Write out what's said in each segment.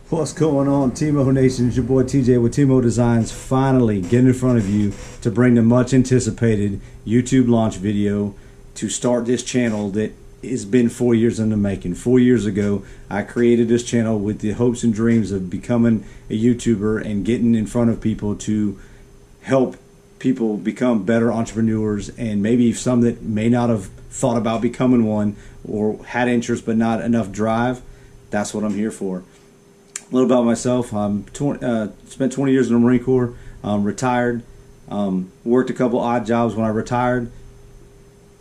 What's going on, Timo Nation? It's your boy TJ with Designz, finally getting in front of you to bring the much anticipated YouTube launch video to start this channel that has been 4 years in the making. 4 years ago, I created this channel with the hopes and dreams of becoming a YouTuber and getting in front of people to help people become better entrepreneurs, and maybe some that may not have thought about becoming one or had interest but not enough drive. That's what I'm here for. A little about myself. Spent 20 years in the Marine Corps, retired, worked a couple odd jobs when I retired,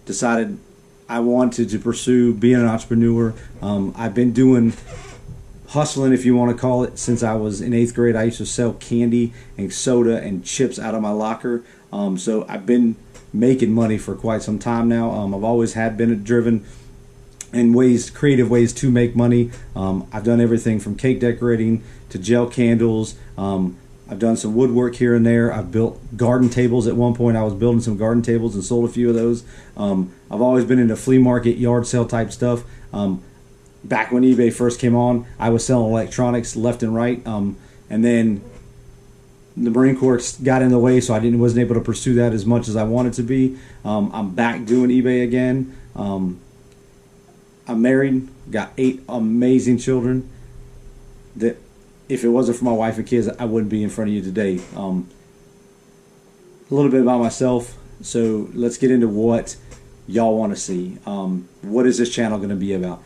decided I wanted to pursue being an entrepreneur. I've been doing hustling, if you want to call it, since I was in 8th grade. I used to sell candy and soda and chips out of my locker. So I've been making money for quite some time now. I've always been driven in creative ways to make money. I've done everything from cake decorating to gel candles. I've done some woodwork here and there. I've built garden tables. At one point I was building some garden tables and sold a few of those. I've always been into flea market, yard sale type stuff. Back when eBay first came on, I was selling electronics left and right. And then the Marine Corps got in the way, so I wasn't able to pursue that as much as I wanted to be. I'm back doing eBay again. I'm married, got 8 amazing children that if it wasn't for my wife and kids, I wouldn't be in front of you today. A little bit about myself. So let's get into what y'all want to see. What is this channel going to be about?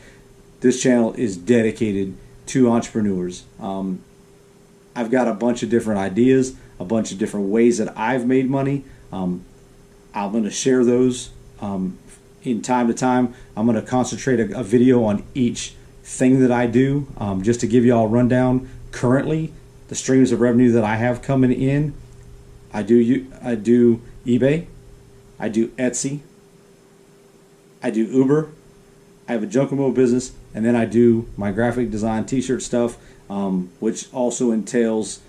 This channel is dedicated to entrepreneurs. I've got a bunch of different ideas, a bunch of different ways that I've made money. I'm going to share those in time to time. I'm going to concentrate a video on each thing that I do, just to give you all a rundown. Currently, the streams of revenue that I have coming in, I do eBay, I do Etsy, I do Uber, I have a junk removal business, and then I do my graphic design t-shirt stuff, which also entails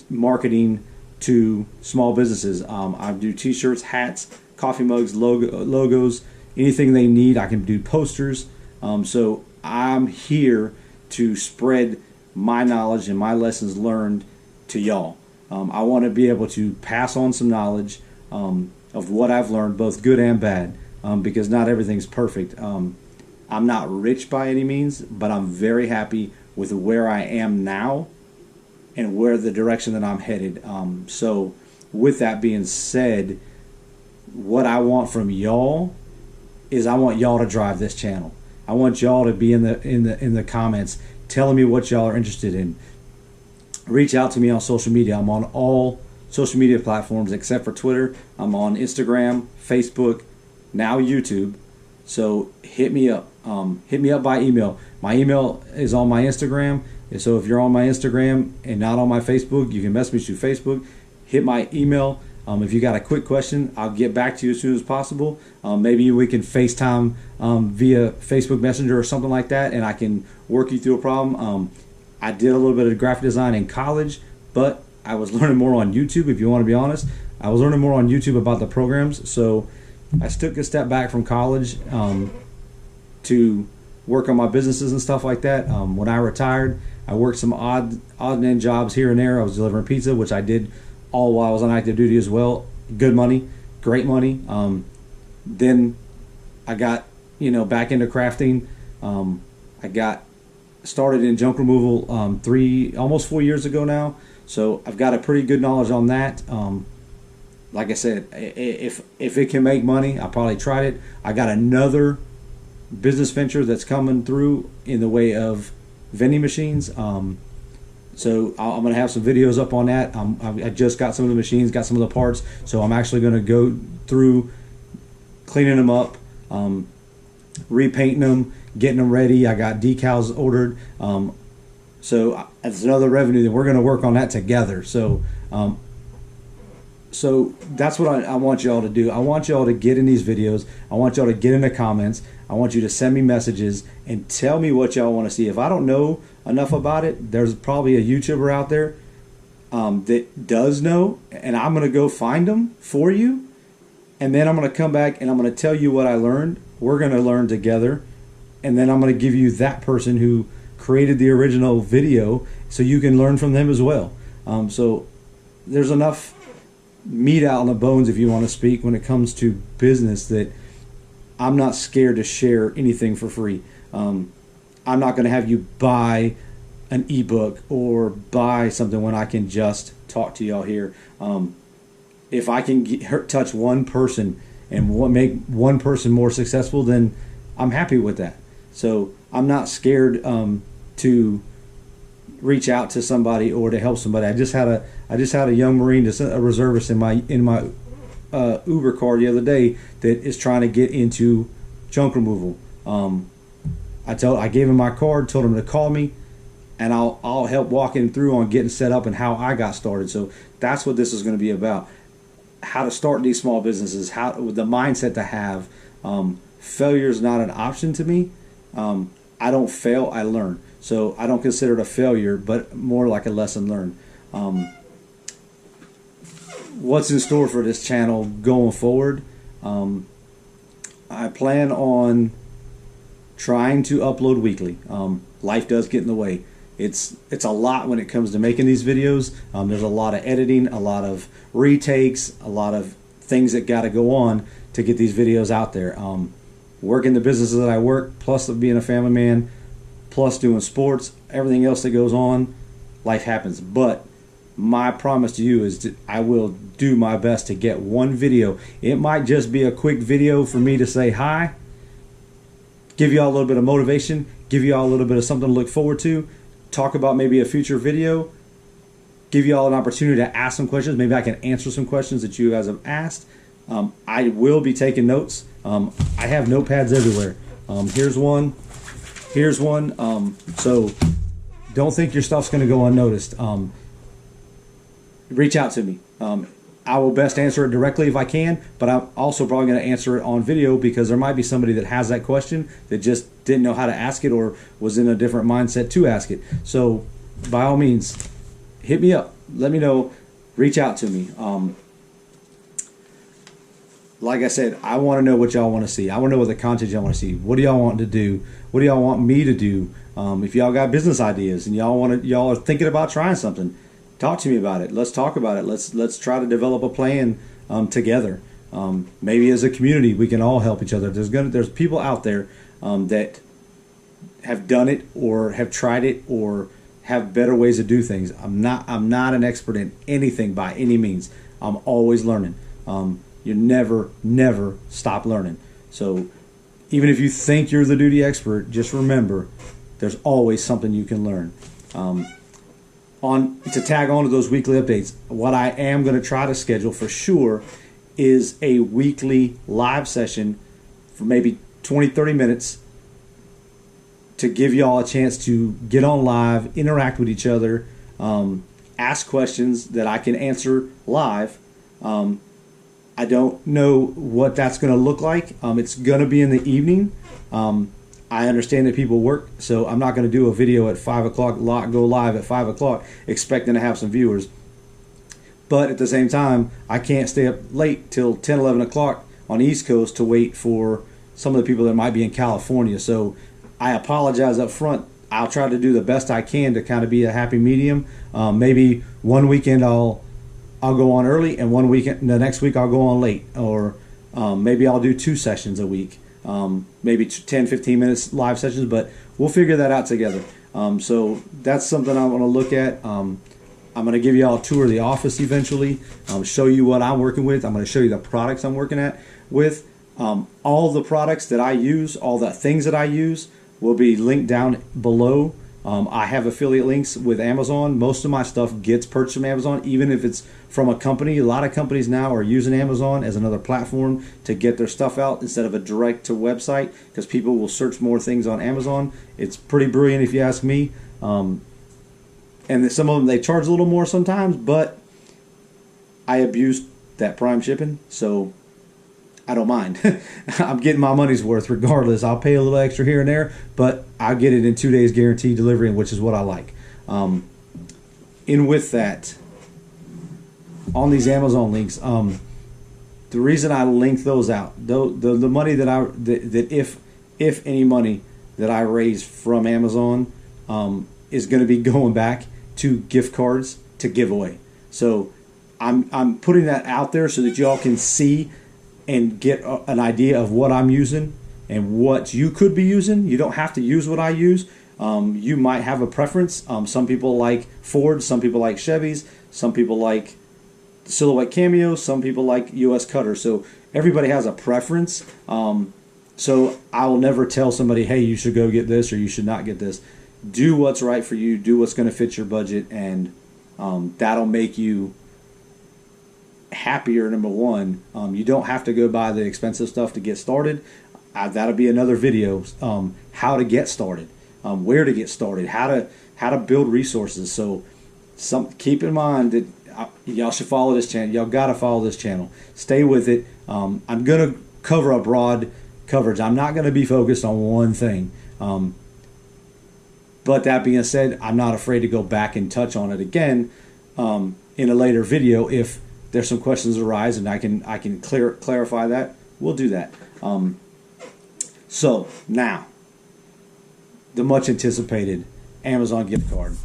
marketing to small businesses. I do t-shirts, hats, coffee mugs, logos, anything they need. I can do posters. So I'm here to spread my knowledge and my lessons learned to y'all. I want to be able to pass on some knowledge of what I've learned, both good and bad, because not everything's perfect. I'm not rich by any means, but I'm very happy with where I am now and where the direction that I'm headed. So with that being said, what I want from y'all is I want y'all to drive this channel. I want y'all to be in the comments telling me what y'all are interested in. Reach out to me on social media. I'm on all social media platforms except for Twitter. I'm on Instagram, Facebook, now YouTube. So hit me up. Hit me up by email. My email is on my Instagram. So if you're on my Instagram and not on my Facebook, you can message me through Facebook. Hit my email. If you got a quick question, I'll get back to you as soon as possible. Maybe we can FaceTime via Facebook Messenger or something like that, and I can work you through a problem. I did a little bit of graphic design in college, but I was learning more on YouTube, if you want to be honest. I was learning more on YouTube about the programs, so I took a step back from college to work on my businesses and stuff like that. When I retired, I worked some odd end jobs here and there. I was delivering pizza, which I did all while I was on active duty as well. Good money, great money. Then I got back into crafting. I got started in junk removal almost 4 years ago now. So I've got a pretty good knowledge on that. Like I said, if it can make money, I probably tried it. I got another business venture that's coming through in the way of vending machines. So I'm going to have some videos up on that. I just got some of the machines, got some of the parts, so I'm actually going to go through cleaning them up, repainting them, getting them ready. I got decals ordered. So that's another revenue that we're going to work on that together. So that's what I want y'all to do. I want y'all to get in these videos. I want y'all to get in the comments. I want you to send me messages and tell me what y'all want to see. If I don't know enough about it, there's probably a YouTuber out there that does know, and I'm going to go find them for you, and then I'm going to come back and I'm going to tell you what I learned. We're going to learn together, and then I'm going to give you that person who created the original video, so you can learn from them as well. So there's enough meat out on the bones, if you want to speak, when it comes to business, that I'm not scared to share anything for free. I'm not going to have you buy an ebook or buy something when I can just talk to y'all here. If I can touch one person and make one person more successful, then I'm happy with that. So I'm not scared to reach out to somebody or to help somebody. I just had a young Marine, a reservist in my Uber car the other day that is trying to get into junk removal. I gave him my card, told him to call me, and I'll help walk him through on getting set up and how I got started. So that's what this is going to be about: how to start these small businesses, how the mindset to have. Failure is not an option to me. I don't fail, I learn. So I don't consider it a failure, but more like a lesson learned. What's in store for this channel going forward? I plan on trying to upload weekly. Life does get in the way. It's a lot when it comes to making these videos. There's a lot of editing, a lot of retakes, a lot of things that got to go on to get these videos out there. Working the businesses that I work, plus being a family man, plus doing sports, everything else that goes on, life happens. But my promise to you is that I will do my best to get one video. It might just be a quick video for me to say hi, give you all a little bit of motivation, give you all a little bit of something to look forward to, talk about maybe a future video, give you all an opportunity to ask some questions. Maybe I can answer some questions that you guys have asked. I will be taking notes. I have notepads everywhere. Here's one. Here's one. So don't think your stuff's going to go unnoticed. Reach out to me. I will best answer it directly if I can, but I'm also probably going to answer it on video, because there might be somebody that has that question that just didn't know how to ask it or was in a different mindset to ask it. So by all means, hit me up. Let me know. Reach out to me. Like I said, I want to know what y'all want to see. I want to know what the content y'all want to see. What do y'all want to do? What do y'all want me to do? If y'all got business ideas and y'all are thinking about trying something, talk to me about it. Let's talk about it. Let's try to develop a plan together. Maybe as a community we can all help each other. There's people out there that have done it or have tried it or have better ways to do things. I'm not an expert in anything by any means. I'm always learning. You never stop learning. So even if you think you're the duty expert, just remember there's always something you can learn. To tag on to those weekly updates, what I am going to try to schedule for sure is a weekly live session for maybe 20-30 minutes to give y'all a chance to get on live, interact with each other, ask questions that I can answer live. I don't know what that's going to look like. It's going to be in the evening. I understand that people work, so I'm not going to do a video at 5 o'clock, go live at 5 o'clock expecting to have some viewers. But at the same time, I can't stay up late till 10, 11 o'clock on the East Coast to wait for some of the people that might be in California. So I apologize up front. I'll try to do the best I can to kind of be a happy medium. Maybe one weekend I'll go on early, and one weekend, the next week I'll go on late, or maybe I'll do 2 sessions a week, maybe 10-15 minutes live sessions, but we'll figure that out together. So that's something I want to look at. I'm going to give you all a tour of the office eventually, show you what I'm working with. I'm going to show you the products I'm working with. All the products that I use, all the things that I use will be linked down below. I have affiliate links with Amazon. Most of my stuff gets purchased from Amazon, even if it's from a company. A lot of companies now are using Amazon as another platform to get their stuff out instead of a direct to website, because people will search more things on Amazon. It's pretty brilliant if you ask me. And some of them, they charge a little more sometimes, but I abuse that Prime shipping, so I don't mind. I'm getting my money's worth regardless. I'll pay a little extra here and there, but I'll get it in 2 days guaranteed delivery, which is what I like. In with that, on these Amazon links, the reason I link those out, the money that if any money that I raise from Amazon is going to be going back to gift cards to give away. So I'm putting that out there so that y'all can see and get an idea of what I'm using and what you could be using. You don't have to use what I use. You might have a preference. Some people like Ford, some people like Chevys, some people like Silhouette Cameo, some people like US Cutter. So everybody has a preference. So I will never tell somebody, hey, you should go get this or you should not get this. Do what's right for you. Do what's going to fit your budget, and that'll make you happier. Number one, you don't have to go buy the expensive stuff to get started. That'll be another video. How to get started, where to get started, how to build resources. So keep in mind that y'all should follow this channel. Y'all got to follow this channel. Stay with it. I'm gonna cover a broad coverage. I'm not gonna be focused on one thing. But that being said, I'm not afraid to go back and touch on it again in a later video if there's some questions arise and I can clarify that. We'll do that. So now, the much anticipated Amazon gift card.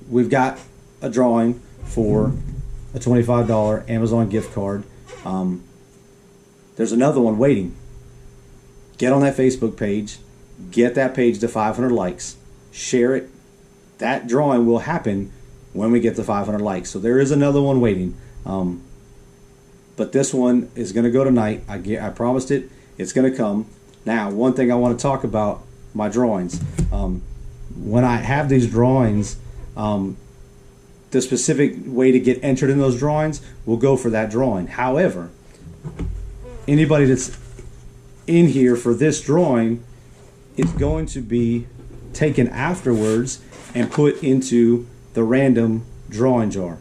We've got a drawing for a $25 Amazon gift card. There's another one waiting. Get on that Facebook page. Get that page to 500 likes. Share it. That drawing will happen when we get to 500 likes. So there is another one waiting. But this one is going to go tonight. I promised it. It's going to come. Now, one thing I want to talk about, my drawings. When I have these drawings, the specific way to get entered in those drawings will go for that drawing. However, anybody that's in here for this drawing is going to be taken afterwards and put into the random drawing jar.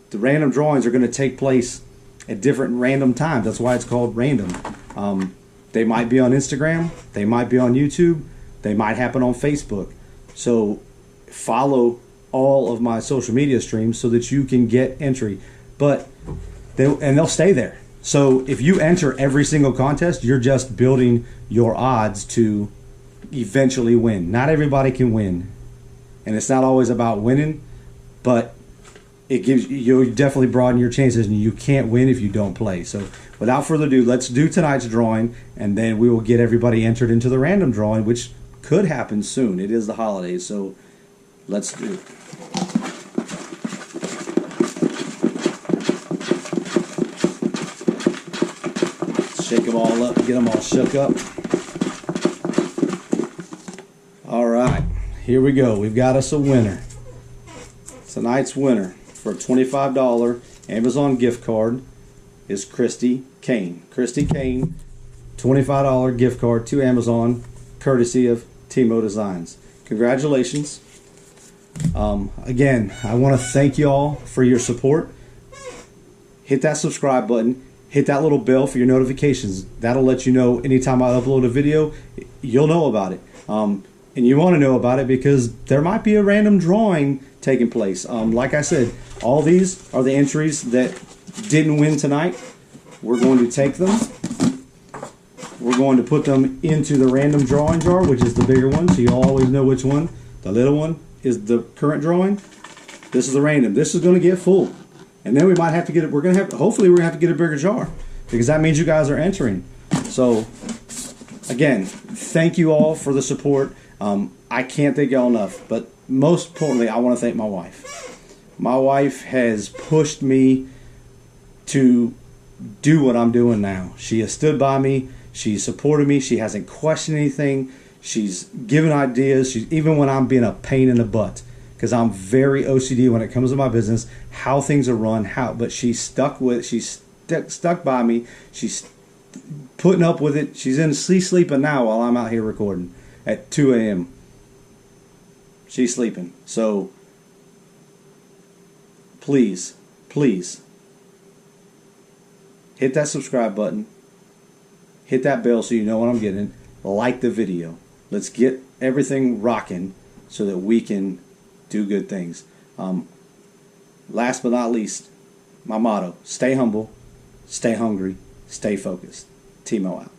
The random drawings are going to take place at different random times. That's why it's called random. They might be on Instagram. They might be on YouTube. They might happen on Facebook. So follow all of my social media streams so that you can get entry. But they'll stay there. So if you enter every single contest, you're just building your odds to eventually win. Not everybody can win. And it's not always about winning, but you'll definitely broaden your chances, and you can't win if you don't play. So without further ado, let's do tonight's drawing, and then we will get everybody entered into the random drawing, which could happen soon. It is the holidays, so let's do it. Shake them all up, get them all shook up. All right, here we go. We've got us a winner. Tonight's winner for a $25 Amazon gift card is Christy Kane. Christy Kane, $25 gift card to Amazon, courtesy of Timo Designz. Congratulations. Again, I want to thank you all for your support. Hit that subscribe button. Hit that little bell for your notifications. That'll let you know anytime I upload a video, you'll know about it. And you want to know about it because there might be a random drawing taking place. Like I said, all these are the entries that didn't win tonight. We're going to take them. We're going to put them into the random drawing jar, which is the bigger one, so you'll always know which one. The little one is the current drawing. This is the random. This is going to get full. And then we might have to get it. Hopefully we're going to have to get a bigger jar because that means you guys are entering. So again, thank you all for the support. I can't thank y'all enough, but most importantly, I want to thank my wife. My wife has pushed me to do what I'm doing now. She has stood by me. She's supported me. She hasn't questioned anything. She's given ideas. Even when I'm being a pain in the butt, because I'm very OCD when it comes to my business, how things are run, but she's stuck by me. She's putting up with it. She's sleeping now while I'm out here recording at 2 a.m. She's sleeping. So please hit that subscribe button. Hit that bell so you know what I'm getting. Like the video. Let's get everything rocking so that we can do good things. Last but not least, my motto: stay humble, stay hungry, stay focused. Timo out.